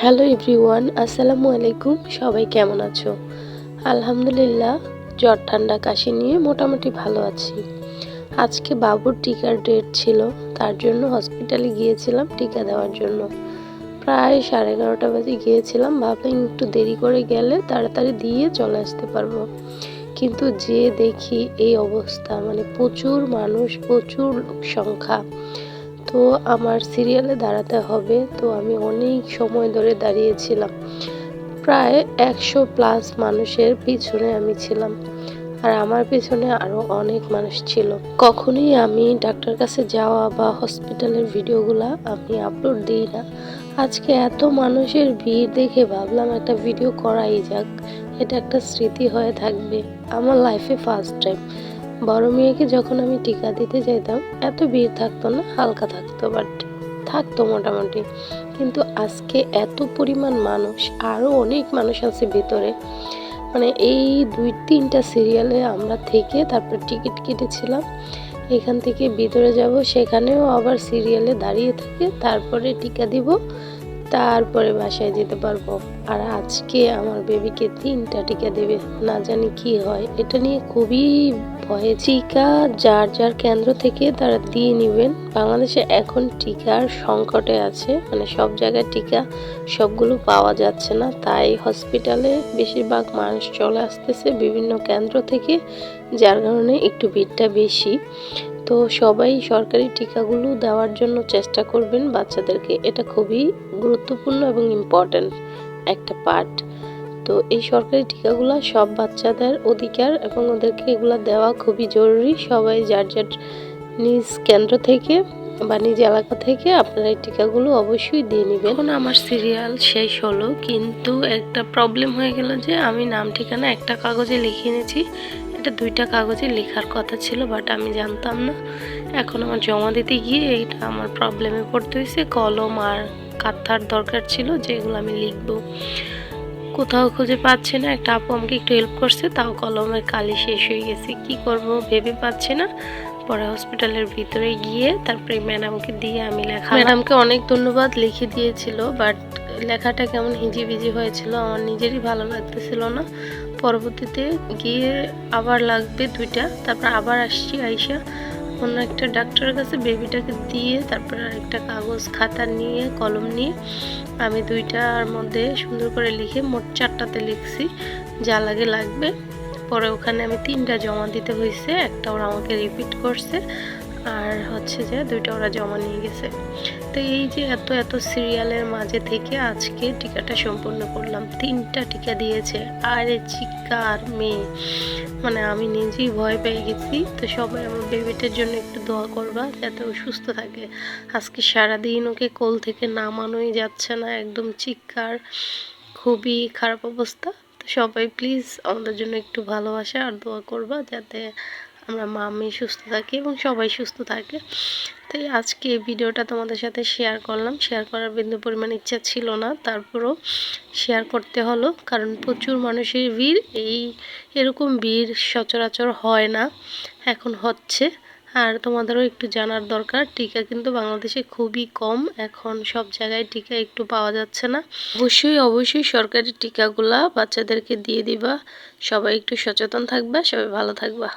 Hello everyone, আসসালামু আলাইকুম। সবাই কেমন আছো? আলহামদুলিল্লাহ, জ্বর ঠান্ডা কাশি নিয়ে মোটামুটি ভালো আছি। আজকে বাবুর টিকার ডেট ছিল, তার জন্য হসপিটালে গিয়েছিলাম টিকা দেওয়ার জন্য। প্রায় 11:30 বাজে গিয়েছিলাম, ভাবলাম একটু দেরি করে গেলে তাড়াতাড়ি দিয়ে চলে আসতে পারবো। কিন্তু যে দেখি এই অবস্থা, মানে প্রচুর মানুষ, প্রচুর লোক সংখ্যা। তো আমার সিরিয়ালে দাঁড়াতে হবে, তো আমি অনেক সময় ধরে দাঁড়িয়েছিলাম। প্রায় 100+ মানুষের পিছনে আমি ছিলাম, আর আমার পিছনে আরো অনেক মানুষ ছিল। কখনোই আমি ডাক্তার কাছে যাওয়া বা হসপিটালের ভিডিওগুলা আমি আপলোড দিই না। আজকে এত মানুষের ভিড় দেখে ভাবলাম একটা ভিডিও করাই যাক, এটা একটা স্মৃতি হয়ে থাকবে। আমার লাইফে ফার্স্ট টাইম বড় মেয়েকে যখন আমি টিকা দিতে যেতাম, এত ভিড় থাকতো না, হালকা থাকতো, বাট থাকতো মোটামুটি। কিন্তু আজকে এত পরিমাণ মানুষ, আরও অনেক মানুষ আছে ভিতরে। মানে এই 2-3টা সিরিয়ালে আমরা থেকে তারপর টিকিট কেটেছিলাম, এখান থেকে ভিতরে যাব, সেখানেও আবার সিরিয়ালে দাঁড়িয়ে থেকে তারপরে টিকা দিব, তারপরে বাসায় যেতে পারবো। আর আজকে আমার বেবিকে 3টা টিকা দেবে, না জানি কি হয়, এটা নিয়ে খুবই ভয়ে। টিকা যার যার কেন্দ্র থেকে তারা দিয়ে নেবেন। বাংলাদেশে এখন টিকার সংকটে আছে, মানে সব জায়গায় টিকা সবগুলো পাওয়া যাচ্ছে না, তাই হসপিটালে বেশিরভাগ মানুষ চলে আসতেছে বিভিন্ন কেন্দ্র থেকে, যার কারণে একটু ভিড়টা বেশি। তো সবাই সরকারি টিকাগুলো দেওয়ার জন্য চেষ্টা করবেন বাচ্চাদেরকে, এটা খুবই গুরুত্বপূর্ণ এবং ইম্পর্ট্যান্ট একটা পার্ট। তো এই সরকারি টিকাগুলো সব বাচ্চাদের অধিকার এবং ওদেরকে এগুলো দেওয়া খুবই জরুরি। সবাই যার যার নিজ কেন্দ্র থেকে বা নিজ এলাকা থেকে আপনারা এই টিকাগুলো অবশ্যই দিয়ে নেবেন। এখন আমার সিরিয়াল শেষ হলো, কিন্তু একটা প্রবলেম হয়ে গেল যে আমি নাম ঠিকানা একটা কাগজে লিখে নিয়েছি, এটা 2টা কাগজে লেখার কথা ছিল, বাট আমি জানতাম না। এখন আমার জমা দিতে গিয়ে এইটা আমার প্রবলেমে পড়তে হয়েছে। কলম আর খাতার দরকার ছিল, যেগুলো আমি লিখবো। কোথাও খুঁজে পাচ্ছি না। একটা আপু আমাকে একটু হেল্প করছে, তাও কলমের কালি শেষ হয়ে গেছে, কি করব ভেবে পাচ্ছি না। পরে হসপিটালের ভিতরে গিয়ে তারপরে ম্যাডামকে দিয়ে আমি লেখা, ম্যাডামকে অনেক ধন্যবাদ, লিখে দিয়েছিল, বাট লেখাটা কেমন হিজিবিজি হয়েছিল, আমার নিজেরই ভালো লাগতেছিল না। পরবর্তীতে গিয়ে আবার লাগবে 2টা, তারপর আবার আসছি, আইসা অন্য একটা ডাক্তারের কাছে বেবিটাকে দিয়ে তারপর আরেকটা কাগজ খাতা নিয়ে কলম নিয়ে আমি 2টার মধ্যে সুন্দর করে লিখে মোট 4টাতে লিখছি, যা লাগে লাগবে। পরে ওখানে আমি 3টা জমা দিতে হয়েছে, একটা ওরা আমাকে রিপিট করছে, আর হচ্ছে যে 2টা ওরা জমা নিয়ে গেছে। তো এই যে এত এত সিরিয়ালের মাঝে থেকে আজকে টিকাটা সম্পূর্ণ করলাম। 3টা টিকা দিয়েছে, আর চিৎকার মেয়ে, মানে আমি নিজেই ভয় পেয়ে গেছি। তো সবাই আমার বেবিটার জন্য একটু দোয়া করবা যাতে ও সুস্থ থাকে। আজকে সারাদিন ওকে কোল থেকে নামানোই যাচ্ছে না, একদম চিৎকার, খুবই খারাপ অবস্থা। তো সবাই প্লিজ আমাদের জন্য একটু ভালোবাসা আর দোয়া করবা যাতে আমরা মামি সুস্থ থাকি এবং সবাই সুস্থ থাকে। তাই আজকে এই ভিডিওটা তোমাদের সাথে শেয়ার করলাম। শেয়ার করার বিন্দু পরিমাণ ইচ্ছা ছিল না, তারপরও শেয়ার করতে হলো, কারণ প্রচুর মানুষের ভিড়, এরকম ভিড় সচরাচর হয় না, এখন হচ্ছে। আর তোমাদেরও একটু জানার দরকার, টিকা কিন্তু বাংলাদেশে খুবই কম, এখন সব জায়গায় টিকা একটু পাওয়া যাচ্ছে না। অবশ্যই অবশ্যই সরকারি টিকাগুলা বাচ্চাদেরকে দিয়ে দিবা। সবাই একটু সচেতন থাকবা, সবাই ভালো থাকবা।